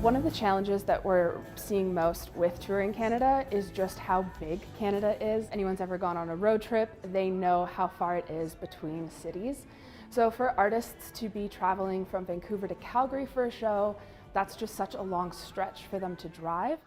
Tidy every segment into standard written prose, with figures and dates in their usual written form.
One of the challenges that we're seeing most with touring Canada is just how big Canada is. Anyone's ever gone on a road trip, they know how far it is between cities. So for artists to be traveling from Vancouver to Calgary for a show, that's just such a long stretch for them to drive.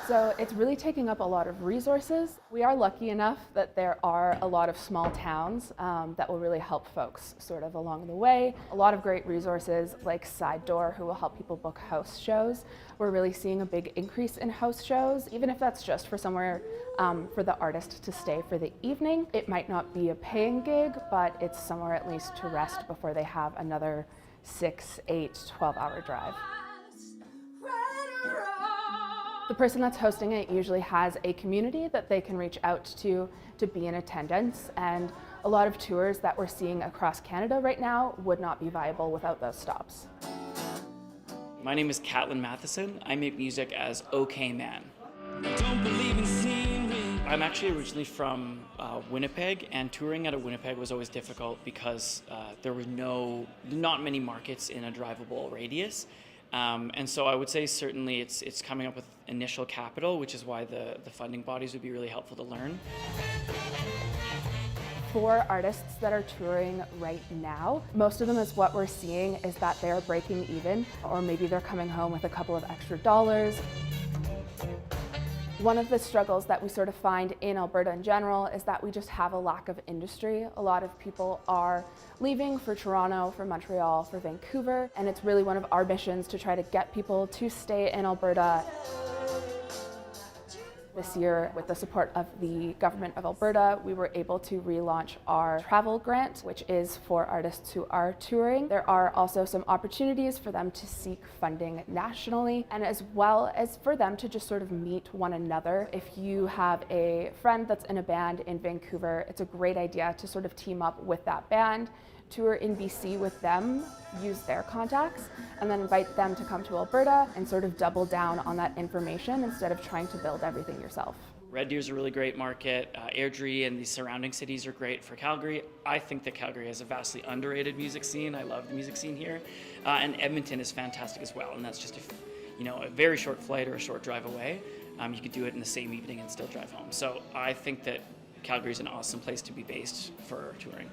So it's really taking up a lot of resources. We are lucky enough that there are a lot of small towns that will really help folks sort of along the way. A lot of great resources like Side Door, who will help people book house shows. We're really seeing a big increase in house shows, even if that's just for somewhere for the artist to stay for the evening. It might not be a paying gig, but it's somewhere at least to rest before they have another 6, 8, 12-hour drive. The person that's hosting it usually has a community that they can reach out to be in attendance, and a lot of tours that we're seeing across Canada right now would not be viable without those stops. My name is Catlin Matheson. I make music as OK Man. I'm actually originally from Winnipeg, and touring out of Winnipeg was always difficult because there were not many markets in a drivable radius. And so I would say certainly it's coming up with initial capital, which is why the funding bodies would be really helpful to learn. For artists that are touring right now, most of them is what we're seeing is that they're breaking even, or maybe they're coming home with a couple of extra dollars. One of the struggles that we sort of find in Alberta in general is that we just have a lack of industry. A lot of people are leaving for Toronto, for Montreal, for Vancouver, and it's really one of our missions to try to get people to stay in Alberta. This year, with the support of the Government of Alberta, we were able to relaunch our travel grant, which is for artists who are touring. There are also some opportunities for them to seek funding nationally, and as well as for them to just sort of meet one another. If you have a friend that's in a band in Vancouver, it's a great idea to sort of team up with that band, tour in BC with them, use their contacts, and then invite them to come to Alberta and sort of double down on that information instead of trying to build everything yourself. Red Deer's a really great market. Airdrie and the surrounding cities are great for Calgary. I think that Calgary has a vastly underrated music scene. I love the music scene here. And Edmonton is fantastic as well, and that's just a very short flight or a short drive away. You could do it in the same evening and still drive home. So I think that Calgary is an awesome place to be based for touring.